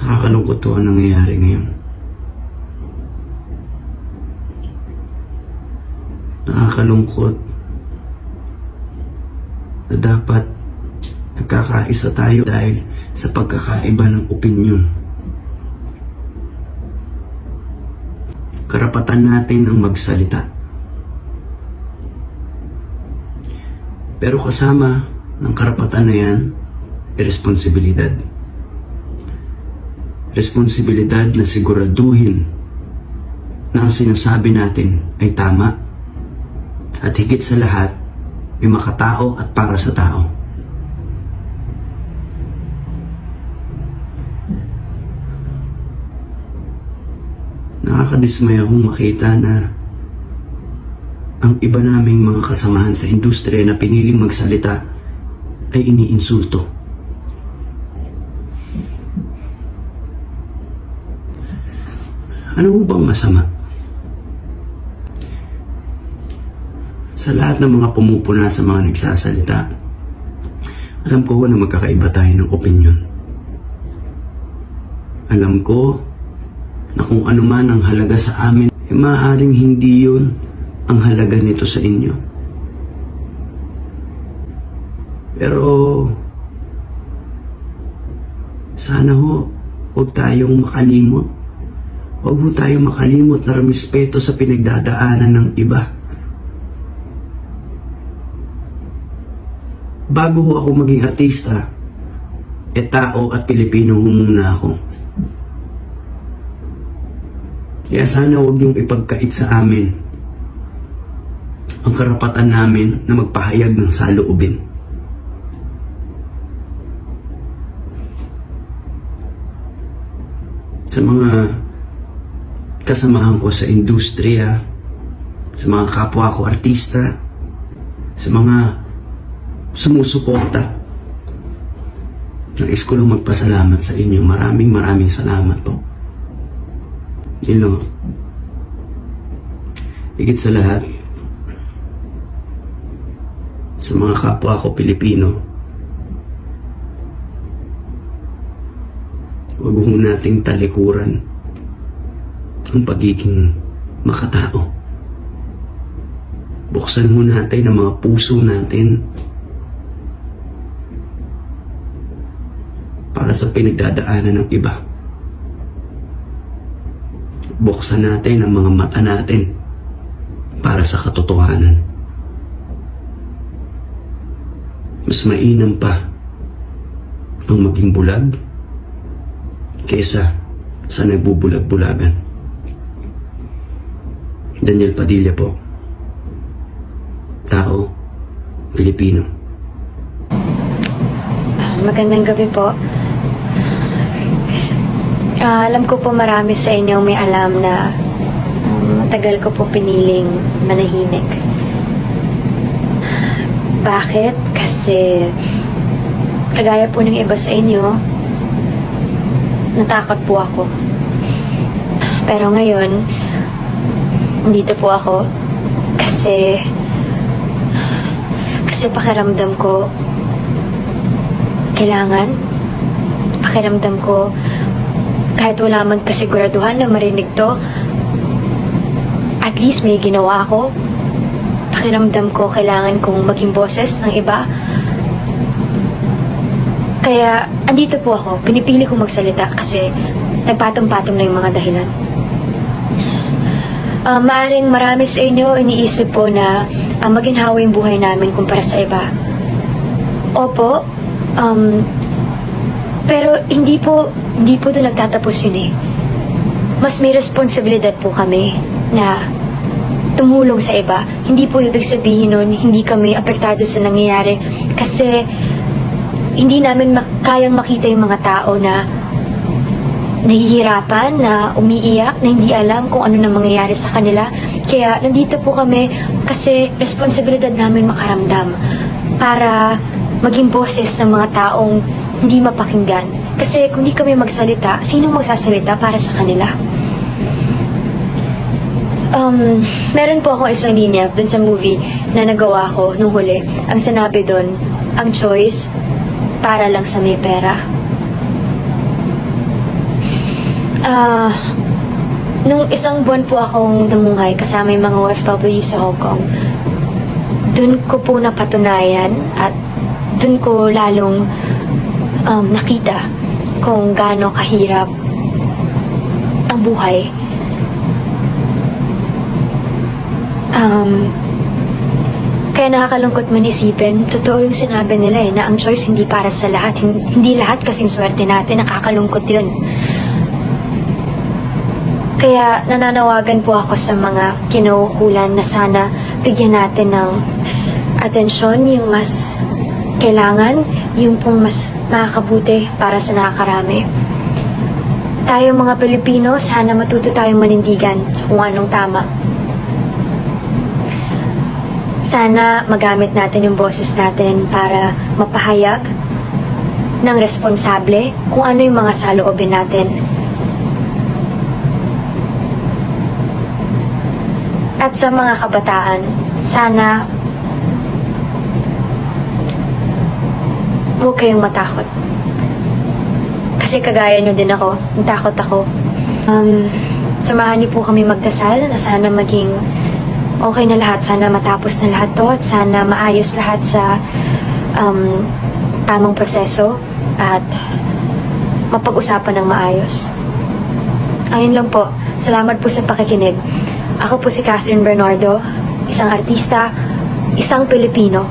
Nakakalungkot to ang nangyayari ngayon. Nakakalungkot na dapat nagkakaisa tayo dahil sa pagkakaiba ng opinyon. Karapatan natin ang magsalita. Pero kasama ng karapatan na yan ay responsibilidad. Responsibilidad na siguraduhin na ang sinasabi natin ay tama at higit sa lahat ay makatao at para sa tao. Nakakadismaya akong makita na ang iba naming mga kasamahan sa industriya na piniling magsalita ay iniinsulto. Ano ho bang masama? Sa lahat ng mga pumupuna sa mga nagsasalita, alam ko na magkakaiba tayo ng opinyon. Alam ko na kung ano man ang halaga sa amin, eh maaaring hindi yun ang halaga nito sa inyo. Pero sana ho, huwag tayong makalimot. Huwag ho tayong makalimot na respeto sa pinagdadaanan ng iba. Bago ho ako maging artista, tao at Pilipino ho muna ako. Kaya sana huwag niyong ipagkait sa amin ang karapatan namin na magpahayag ng saloobin. Sa mga kasamahan ko sa industriya, sa mga kapwa ko artista, sa mga sumusuporta, nais ko lang magpasalamat sa inyo. Maraming salamat po. Higit sa lahat, sa mga kapwa ko Pilipino, huwag ho nating talikuran ang pagiging makatao. Buksan mo natin ang mga puso natin para sa pinagdadaanan ng iba. Buksan natin ang mga mata natin para sa katotohanan. Mas mainam pa ang maging bulag kaysa sa nagbubulag-bulagan. Daniel Padilla po. Tao, Pilipino. Magandang gabi po. Alam ko po marami sa inyo may alam na matagal ko po piniling manahimik. Bakit? Kasi kagaya po ng iba sa inyo, natakot po ako. Pero ngayon, dito po ako kasi pakiramdam ko pakiramdam ko kahit wala man kasiguraduhan na marinig to, at least may ginawa ako. Pakiramdam ko kailangan kong maging boses ng iba. Kaya andito po ako, pinipili kong magsalita kasi nagpatong-patong na yung mga dahilan. Maaring marami sa inyo iniisip po na maginhawa yung buhay namin kumpara sa iba. Opo, pero hindi po doon nagtatapos yun eh. Mas may responsibilidad po kami na tumulong sa iba. Hindi po ibig sabihin nun, hindi kami apektado sa nangyayari kasi hindi namin kayang makita yung mga tao na nahihirapan, na umiiyak, na hindi alam kung ano na mangyayari sa kanila. Kaya nandito po kami kasi responsibilidad namin makaramdam para maging boses ng mga taong hindi mapakinggan. Kasi kung di kami magsalita, sinong magsasalita para sa kanila? Meron po akong isang linya dun sa movie na nagawa ko nung huli. Ang sinabi dun, ang choice para lang sa may pera. Nung isang buwan po akong namunghay kasama yung mga OFW sa Hong Kong, dun ko po napatunayan at dun ko lalong nakita kung gaano kahirap ang buhay. Kaya nakakalungkot man isipin, totoo yung sinabi nila na ang choice hindi para sa lahat. Hindi lahat kasing swerte natin, nakakalungkot yun. Kaya nananawagan po ako sa mga kinaukulan na sana bigyan natin ng atensyon yung mas kailangan, yung pong mas makakabuti para sa nakakarami. Tayo mga Pilipino, sana matuto tayong manindigan sa kung anong tama. Sana magamit natin yung boses natin para mapahayag ng responsable kung ano yung mga saloobin natin. At sa mga kabataan, sana huwag kayong matakot. Kasi kagaya nyo din ako, natakot ako. Samahan niyo po kami magdasal na sana maging okay na lahat. Sana matapos na lahat to at sana maayos lahat sa tamang proseso at mapag-usapan ng maayos. Ayun lang po. Salamat po sa pakikinig. Ako po si Catherine Bernardo, isang artista, isang Pilipino,